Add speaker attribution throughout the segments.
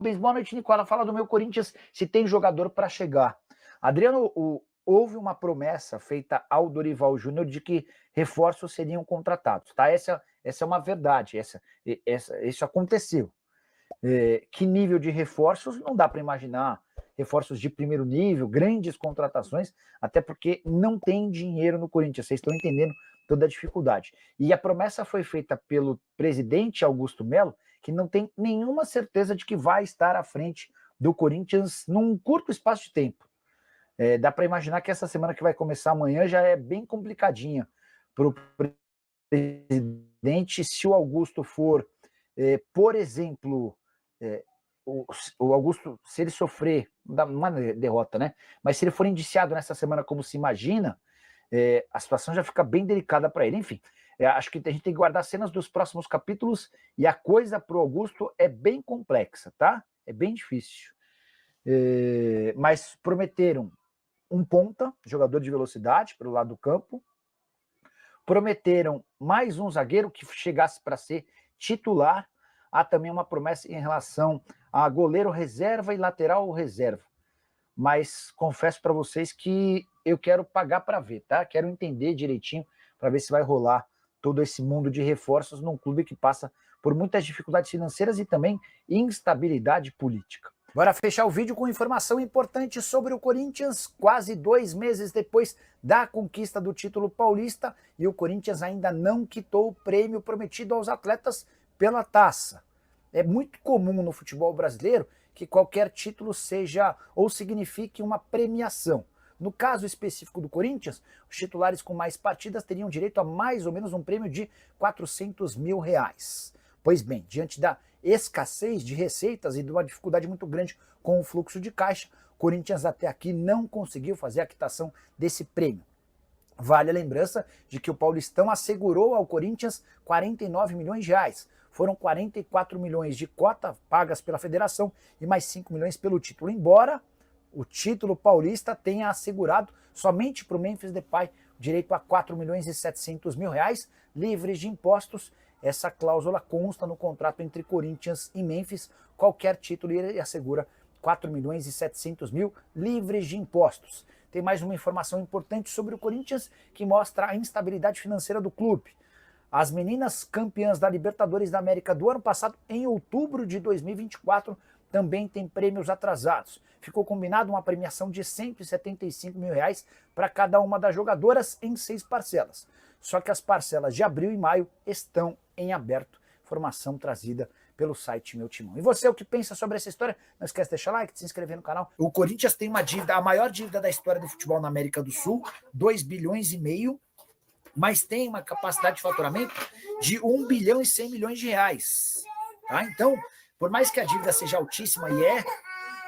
Speaker 1: Boa noite, Nicola. Fala do meu Corinthians, se tem jogador para chegar. Adriano, houve uma promessa feita ao Dorival Júnior de que reforços seriam contratados, tá? Essa é uma verdade, isso aconteceu. Que nível de reforços? Não dá para imaginar reforços de primeiro nível, grandes contratações, até porque não tem dinheiro no Corinthians, vocês estão entendendo toda a dificuldade. E a promessa foi feita pelo presidente Augusto Melo, que não tem nenhuma certeza de que vai estar à frente do Corinthians num curto espaço de tempo. Dá para imaginar que essa semana que vai começar amanhã já é bem complicadinha para o presidente. Se o Augusto for, por exemplo, o Augusto, se ele sofrer, uma derrota, né? Mas se ele for indiciado nessa semana como se imagina, a situação já fica bem delicada para ele. Enfim, acho que a gente tem que guardar cenas dos próximos capítulos e a coisa para o Augusto é bem complexa, tá? É bem difícil. Mas prometeram um ponta, jogador de velocidade pelo lado do campo, prometeram mais um zagueiro que chegasse para ser titular. Há também uma promessa em relação a goleiro reserva e lateral reserva. Mas confesso para vocês que eu quero pagar para ver, tá? Quero entender direitinho para ver se vai rolar todo esse mundo de reforços num clube que passa por muitas dificuldades financeiras e também instabilidade política. Bora fechar o vídeo com informação importante sobre o Corinthians, quase 2 meses depois da conquista do título paulista, e o Corinthians ainda não quitou o prêmio prometido aos atletas pela taça. É muito comum no futebol brasileiro que qualquer título seja ou signifique uma premiação. No caso específico do Corinthians, os titulares com mais partidas teriam direito a mais ou menos um prêmio de R$400 mil. Pois bem, diante da escassez de receitas e de uma dificuldade muito grande com o fluxo de caixa, o Corinthians até aqui não conseguiu fazer a quitação desse prêmio. Vale a lembrança de que o Paulistão assegurou ao Corinthians R$49 milhões. Foram 44 milhões de cota pagas pela federação e mais 5 milhões pelo título, embora o título paulista tenha assegurado somente para o Memphis Depay direito a R$4.700.000 livres de impostos. Essa cláusula consta no contrato entre Corinthians e Memphis. Qualquer título ele assegura R$4.700.000 livres de impostos. Tem mais uma informação importante sobre o Corinthians que mostra a instabilidade financeira do clube. As meninas campeãs da Libertadores da América do ano passado, em outubro de 2024, também têm prêmios atrasados. Ficou combinado uma premiação de R$175 mil para cada uma das jogadoras em 6 parcelas. Só que as parcelas de abril e maio estão em aberto. Informação trazida pelo site Meu Timão. E você, o que pensa sobre essa história? Não esquece de deixar like, de se inscrever no canal. O Corinthians tem uma dívida, a maior dívida da história do futebol na América do Sul, 2,5 bilhões, mas tem uma capacidade de faturamento de 1 bilhão e 100 milhões de reais. Tá? Então, por mais que a dívida seja altíssima,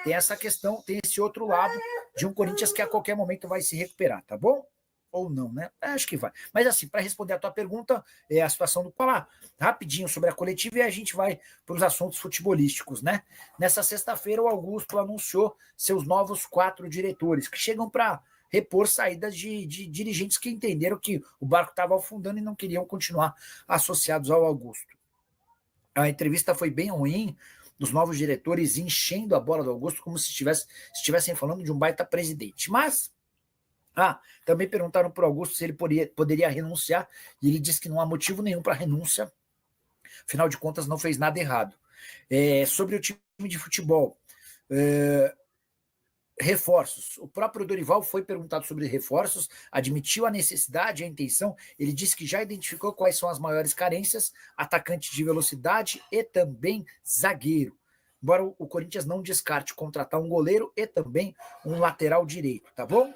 Speaker 1: tem essa questão, tem esse outro lado de um Corinthians que a qualquer momento vai se recuperar, tá bom? Ou não, né? Acho que vai. Mas assim, para responder a tua pergunta, a situação do falar rapidinho sobre a coletiva e a gente vai para os assuntos futebolísticos, né? Nessa sexta-feira, o Augusto anunciou seus novos 4 diretores, que chegam para repor saídas de dirigentes que entenderam que o barco estava afundando e não queriam continuar associados ao Augusto. A entrevista foi bem ruim, dos novos diretores enchendo a bola do Augusto como se estivessem falando de um baita presidente. Mas também perguntaram para o Augusto se ele poderia renunciar, e ele disse que não há motivo nenhum para renúncia, afinal de contas não fez nada errado. Sobre o time de futebol, reforços. O próprio Dorival foi perguntado sobre reforços, admitiu a necessidade, a intenção, ele disse que já identificou quais são as maiores carências, atacante de velocidade e também zagueiro. Embora o Corinthians não descarte contratar um goleiro e também um lateral direito, tá bom?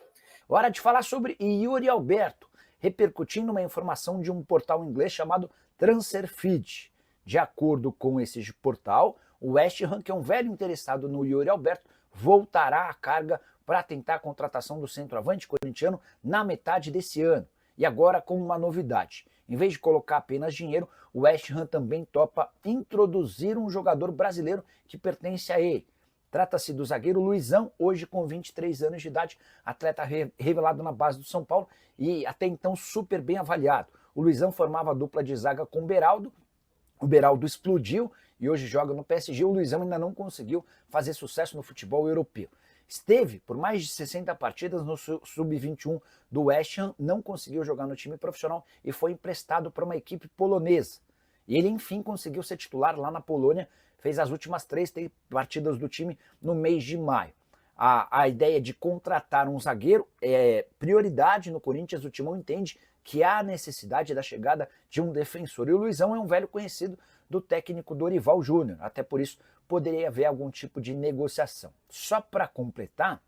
Speaker 1: Hora de falar sobre Yuri Alberto, repercutindo uma informação de um portal inglês chamado Transferfeed. De acordo com esse portal, o West Ham, que é um velho interessado no Yuri Alberto, voltará à carga para tentar a contratação do centroavante corintiano na metade desse ano. E agora com uma novidade. Em vez de colocar apenas dinheiro, o West Ham também topa introduzir um jogador brasileiro que pertence a ele. Trata-se do zagueiro Luizão, hoje com 23 anos de idade, atleta revelado na base do São Paulo e até então super bem avaliado. O Luizão formava a dupla de zaga com o Beraldo explodiu e hoje joga no PSG. O Luizão ainda não conseguiu fazer sucesso no futebol europeu. Esteve por mais de 60 partidas no Sub-21 do West Ham, não conseguiu jogar no time profissional e foi emprestado para uma equipe polonesa. E ele, enfim, conseguiu ser titular lá na Polônia, fez as últimas 3 partidas do time no mês de maio. A ideia de contratar um zagueiro é prioridade no Corinthians. O Timão entende que há necessidade da chegada de um defensor. E o Luizão é um velho conhecido do técnico Dorival Júnior, até por isso poderia haver algum tipo de negociação. Só para completar,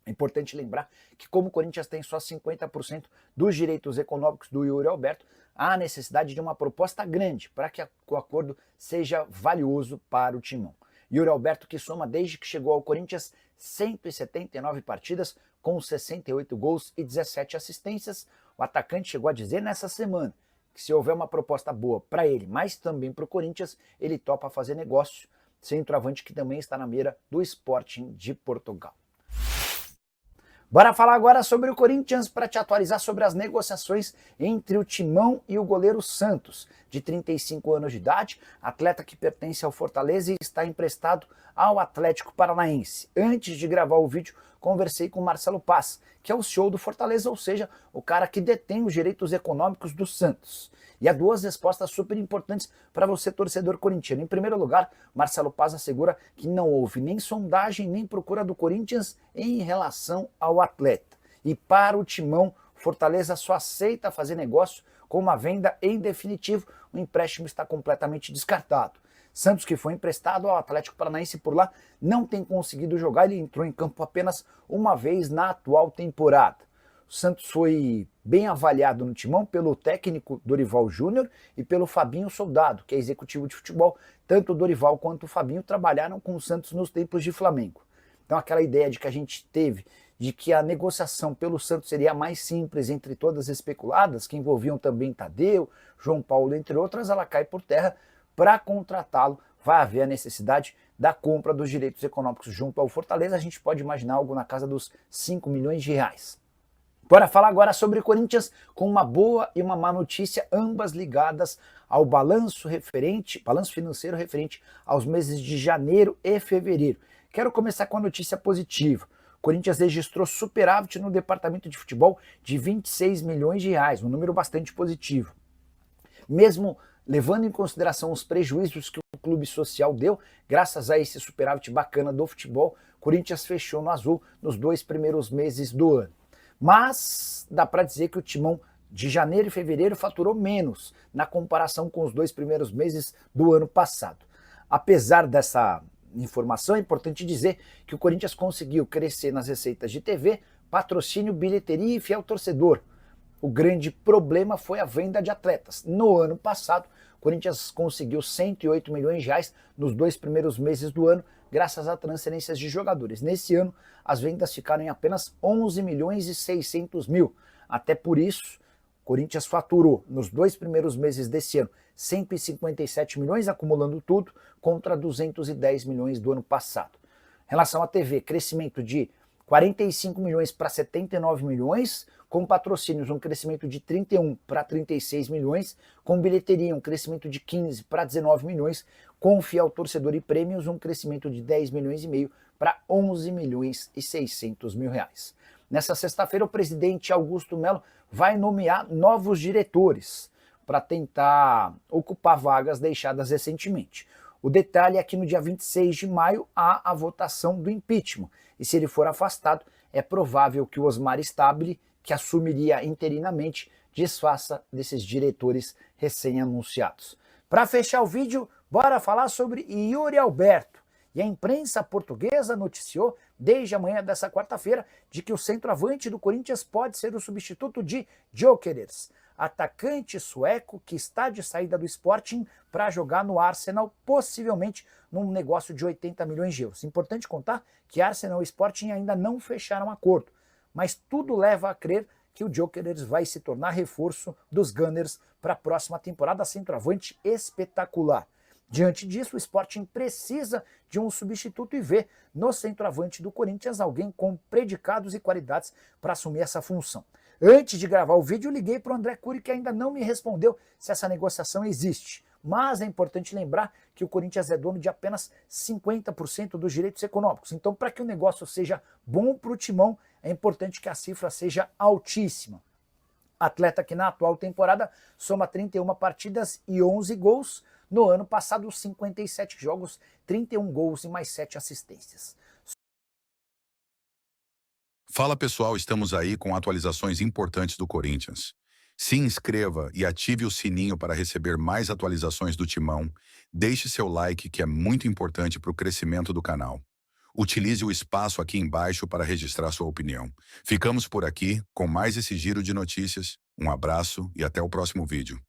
Speaker 1: é importante lembrar que como o Corinthians tem só 50% dos direitos econômicos do Yuri Alberto, há necessidade de uma proposta grande para que o acordo seja valioso para o Timão. Yuri Alberto, que soma desde que chegou ao Corinthians 179 partidas, com 68 gols e 17 assistências, o atacante chegou a dizer nessa semana que se houver uma proposta boa para ele, mas também para o Corinthians, ele topa fazer negócio. Centroavante que também está na mira do Sporting de Portugal. Bora falar agora sobre o Corinthians para te atualizar sobre as negociações entre o Timão e o goleiro Santos, de 35 anos de idade, atleta que pertence ao Fortaleza e está emprestado ao Atlético Paranaense. Antes de gravar o vídeo, conversei com o Marcelo Paz, que é o CEO do Fortaleza, ou seja, o cara que detém os direitos econômicos do Santos. E há 2 respostas super importantes para você, torcedor corintiano. Em primeiro lugar, Marcelo Paz assegura que não houve nem sondagem nem procura do Corinthians em relação ao atleta. E para o Timão, Fortaleza só aceita fazer negócio com uma venda em definitivo. O empréstimo está completamente descartado. Santos, que foi emprestado ao Atlético Paranaense por lá, não tem conseguido jogar. Ele entrou em campo apenas uma vez na atual temporada. O Santos foi bem avaliado no Timão pelo técnico Dorival Júnior e pelo Fabinho Soldado, que é executivo de futebol. Tanto o Dorival quanto o Fabinho trabalharam com o Santos nos tempos de Flamengo. Então aquela ideia de que a gente teve de que a negociação pelo Santos seria a mais simples entre todas as especuladas, que envolviam também Tadeu, João Paulo, entre outras, ela cai por terra. Para contratá-lo, vai haver a necessidade da compra dos direitos econômicos junto ao Fortaleza. A gente pode imaginar algo na casa dos 5 milhões de reais. Bora falar agora sobre o Corinthians com uma boa e uma má notícia, ambas ligadas ao balanço financeiro referente aos meses de janeiro e fevereiro. Quero começar com a notícia positiva. O Corinthians registrou superávit no departamento de futebol de 26 milhões de reais, um número bastante positivo. Mesmo levando em consideração os prejuízos que o clube social deu, graças a esse superávit bacana do futebol, o Corinthians fechou no azul nos 2 primeiros meses do ano. Mas dá para dizer que o Timão de janeiro e fevereiro faturou menos na comparação com os 2 primeiros meses do ano passado. Apesar dessa informação, é importante dizer que o Corinthians conseguiu crescer nas receitas de TV, patrocínio, bilheteria e fiel torcedor. O grande problema foi a venda de atletas. No ano passado, o Corinthians conseguiu 108 milhões de reais nos 2 primeiros meses do ano, graças a transferências de jogadores. Nesse ano, as vendas ficaram em apenas 11 milhões e 600 mil. Até por isso, o Corinthians faturou nos 2 primeiros meses desse ano 157 milhões, acumulando tudo, contra 210 milhões do ano passado. Em relação à TV, crescimento de 45 milhões para 79 milhões, com patrocínios um crescimento de 31 para 36 milhões, com bilheteria um crescimento de 15 para 19 milhões, com fiel torcedor e prêmios um crescimento de 10 milhões e meio para 11 milhões e 600 mil reais. Nessa sexta-feira, o presidente Augusto Melo vai nomear novos diretores para tentar ocupar vagas deixadas recentemente. O detalhe é que no dia 26 de maio há a votação do impeachment, e se ele for afastado, é provável que o Osmar Stabile, que assumiria interinamente, desfaça desses diretores recém-anunciados. Para fechar o vídeo, bora falar sobre Yuri Alberto. E a imprensa portuguesa noticiou, desde a manhã dessa quarta-feira, de que o centroavante do Corinthians pode ser o substituto de Gyökeres, atacante sueco que está de saída do Sporting para jogar no Arsenal, possivelmente num negócio de 80 milhões de euros. Importante contar que Arsenal e Sporting ainda não fecharam acordo, mas tudo leva a crer que o Gyökeres vai se tornar reforço dos Gunners para a próxima temporada, centroavante espetacular. Diante disso, o Sporting precisa de um substituto e vê no centroavante do Corinthians alguém com predicados e qualidades para assumir essa função. Antes de gravar o vídeo, liguei para o André Cury, que ainda não me respondeu se essa negociação existe. Mas é importante lembrar que o Corinthians é dono de apenas 50% dos direitos econômicos. Então, para que o negócio seja bom para o Timão, é importante que a cifra seja altíssima. Atleta que na atual temporada soma 31 partidas e 11 gols. No ano passado, 57 jogos, 31 gols e mais 7 assistências.
Speaker 2: Fala pessoal, estamos aí com atualizações importantes do Corinthians. Se inscreva e ative o sininho para receber mais atualizações do Timão. Deixe seu like, que é muito importante para o crescimento do canal. Utilize o espaço aqui embaixo para registrar sua opinião. Ficamos por aqui com mais esse giro de notícias. Um abraço e até o próximo vídeo.